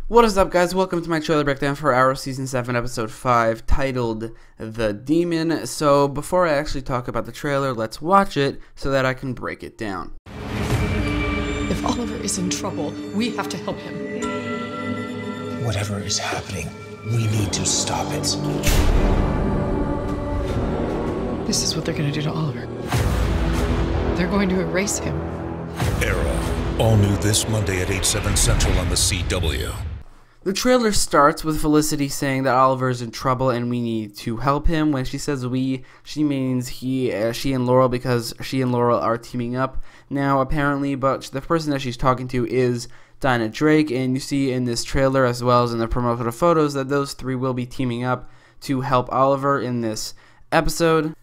What is up, guys? Welcome to my trailer breakdown for Arrow Season 7 Episode 5, titled The Demon. So, before I actually talk about the trailer, let's watch it so that I can break it down. If Oliver is in trouble, we have to help him. Whatever is happening, we need to stop it. This is what they're going to do to Oliver. They're going to erase him. Arrow, all new this Monday at 8/7 Central on the CW. The trailer starts with Felicity saying that Oliver is in trouble and we need to help him. When she says we, she means she and Laurel, because she and Laurel are teaming up now apparently, but the person that she's talking to is Dinah Drake, and you see in this trailer as well as in the promotional photos that those three will be teaming up to help Oliver in this episode.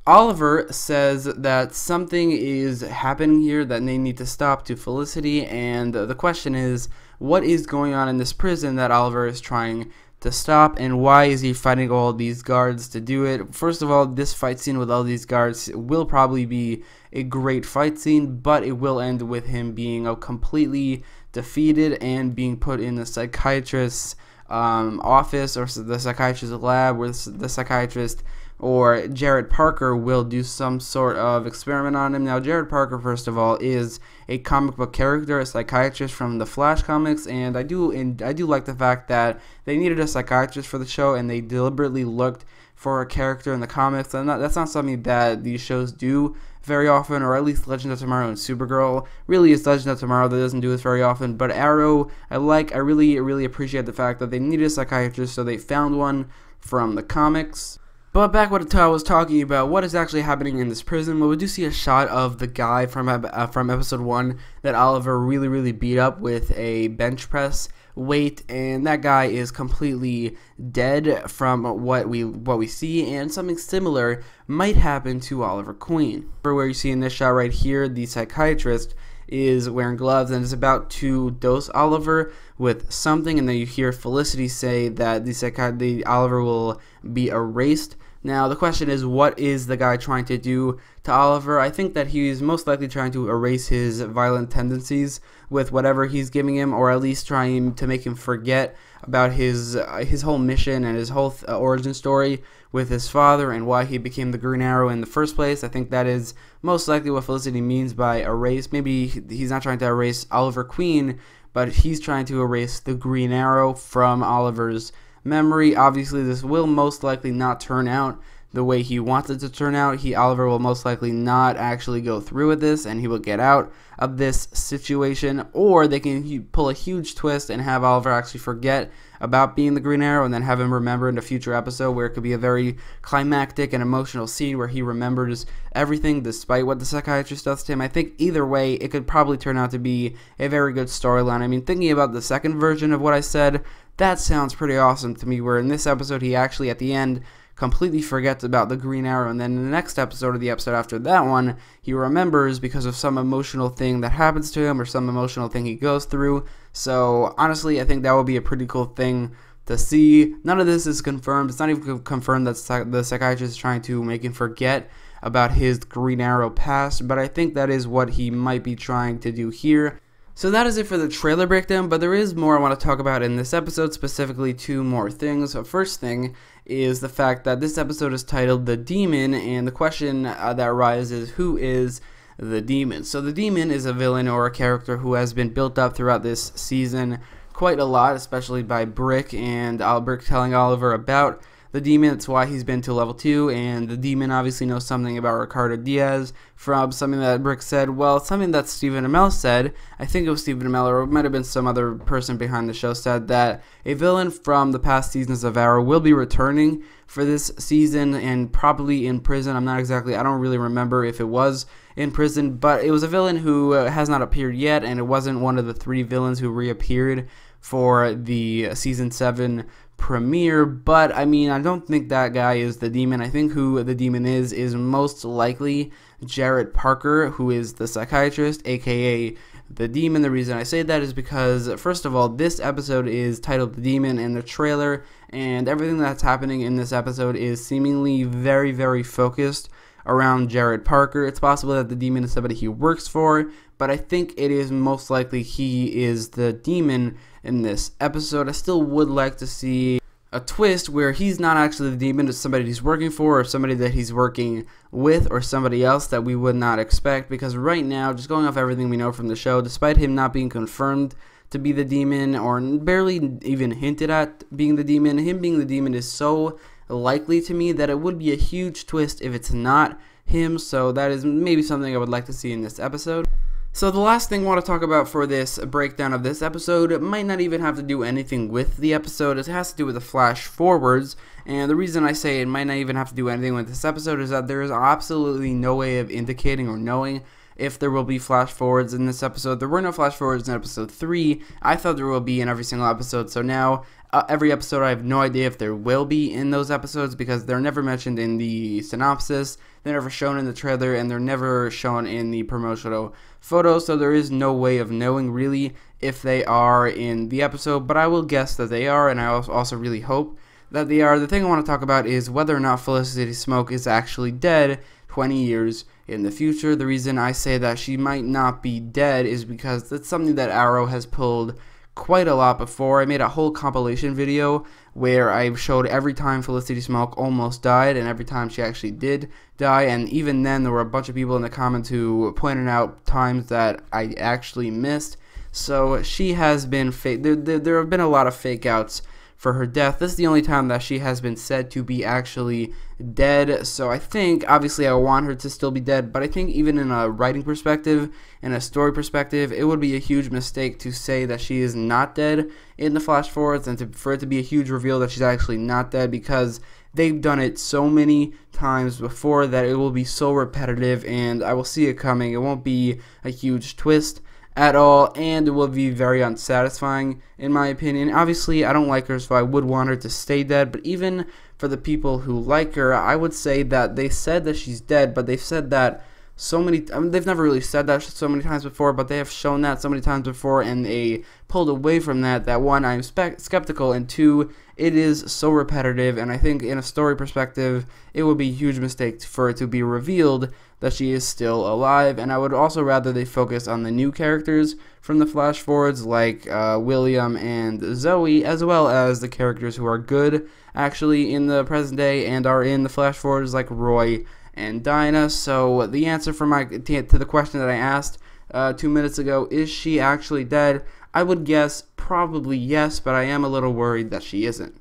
Oliver says that something is happening here that they need to stop to Felicity, and the question is, what is going on in this prison that Oliver is trying to stop, and why is he fighting all these guards to do it? First of all, this fight scene with all these guards will probably be a great fight scene, but it will end with him being completely defeated and being put in the psychiatrist's office, or the psychiatrist's lab, where the psychiatrist or Jared Parker will do some sort of experiment on him. Now, Jared Parker, first of all, is a comic book character, a psychiatrist from the Flash comics, and I do like the fact that they needed a psychiatrist for the show, and they deliberately looked for a character in the comics. And that's not something that these shows do very often, or at least Legends of Tomorrow and Supergirl. Really, it's Legends of Tomorrow that doesn't do this very often, but Arrow, I really appreciate the fact that they needed a psychiatrist, so they found one from the comics. But back what I was talking about, what is actually happening in this prison? Well, we do see a shot of the guy from episode 1 that Oliver really beat up with a bench press weight, and that guy is completely dead from what we see, and something similar might happen to Oliver Queen. Where you see in this shot right here, the psychiatrist is wearing gloves and is about to dose Oliver with something, and then you hear Felicity say that the Oliver will be erased. Now, the question is, what is the guy trying to do to Oliver? I think that he's most likely trying to erase his violent tendencies with whatever he's giving him, or at least trying to make him forget about his whole mission and his whole origin story with his father and why he became the Green Arrow in the first place. I think that is most likely what Felicity means by erase. Maybe he's not trying to erase Oliver Queen, but he's trying to erase the Green Arrow from Oliver's memory. Obviously, this will most likely not turn out the way he wants it to turn out. Oliver will most likely not actually go through with this, and he will get out of this situation, or they can pull a huge twist and have Oliver actually forget about being the Green Arrow, and then have him remember in a future episode where it could be a very climactic and emotional scene where he remembers everything despite what the psychiatrist does to him. I think either way, it could probably turn out to be a very good storyline. I mean, thinking about the second version of what I said, that sounds pretty awesome to me, where in this episode he actually at the end completely forgets about the Green Arrow, and then in the next episode, or the episode after that one, he remembers because of some emotional thing that happens to him or some emotional thing he goes through. So honestly, I think that would be a pretty cool thing to see. None of this is confirmed. It's not even confirmed that the psychiatrist is trying to make him forget about his Green Arrow past, but I think that is what he might be trying to do here. So that is it for the trailer breakdown, but there is more I want to talk about in this episode, specifically two more things. The first thing is the fact that this episode is titled The Demon, and the question that arises is, who is the Demon? So the Demon is a villain or a character who has been built up throughout this season quite a lot, especially by Brick, and Brick telling Oliver about the Demon. That's why he's been to level 2, and the Demon obviously knows something about Ricardo Diaz from something that Brick said. Well, something that Stephen Amell said, I think it was Stephen Amell, or it might have been some other person behind the show, said that a villain from the past seasons of Arrow will be returning for this season, and probably in prison. I don't really remember if it was in prison, but it was a villain who has not appeared yet, and it wasn't one of the 3 villains who reappeared for the season 7 premiere. But I mean, I don't think that guy is the Demon. I think who the Demon is most likely Jared Parker, who is the psychiatrist, aka the Demon. The reason I say that is because, first of all, this episode is titled The Demon in the trailer, and everything that's happening in this episode is seemingly very focused around Jared Parker. It's possible that the demon is somebody he works for, but I think it is most likely he is the demon in this episode. I still would like to see a twist where he's not actually the demon, it's somebody he's working for, or somebody that he's working with, or somebody else that we would not expect, because right now, just going off everything we know from the show, despite him not being confirmed to be the demon, or barely even hinted at being the demon, him being the demon is so likely to me that it would be a huge twist if it's not him, so that is maybe something I would like to see in this episode. So the last thing I want to talk about for this breakdown of this episode, it might not even have to do anything with the episode, it has to do with the flash forwards, and the reason I say it might not even have to do anything with this episode is that there is absolutely no way of indicating or knowing if there will be flash forwards in this episode. There were no flash forwards in episode 3, I thought there will be in every single episode, so now every episode I have no idea if there will be in those episodes because they're never mentioned in the synopsis, they're never shown in the trailer, and they're never shown in the promotional photos, so there is no way of knowing really if they are in the episode, but I will guess that they are, and I also really hope that they are. The thing I want to talk about is whether or not Felicity Smoak is actually dead 20 years in the future. The reason I say that she might not be dead is because that's something that Arrow has pulled quite a lot before. I made a whole compilation video where I showed every time Felicity Smoak almost died and every time she actually did die, and even then there were a bunch of people in the comments who pointed out times that I actually missed. So she has been fake. There have been a lot of fake outs for her death. This is the only time that she has been said to be actually dead, so I think, obviously I want her to still be dead, but I think even in a writing perspective, in a story perspective, it would be a huge mistake to say that she is not dead in the flash forwards, and for it to be a huge reveal that she's actually not dead, because they've done it so many times before that it will be so repetitive, and I will see it coming. It won't be a huge twist at all, and it will be very unsatisfying in my opinion. Obviously I don't like her, so I would want her to stay dead, but even for the people who like her, I would say that they said that she's dead, but they've said that so many, I mean, they've never really said that so many times before, but they have shown that so many times before, and they pulled away from that, one, I'm skeptical, and two, it is so repetitive, and I think in a story perspective, it would be a huge mistake for it to be revealed that she is still alive, and I would also rather they focus on the new characters from the flash forwards, like William and Zoe, as well as the characters who are good, actually, in the present day, and are in the flash forwards, like Roy and Dinah. So the answer for to the question that I asked 2 minutes ago, is she actually dead? I would guess probably yes, but I am a little worried that she isn't.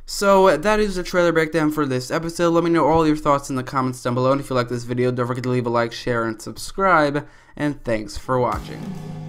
So that is the trailer breakdown for this episode. Let me know all your thoughts in the comments down below, and if you like this video, don't forget to leave a like, share, and subscribe, and thanks for watching.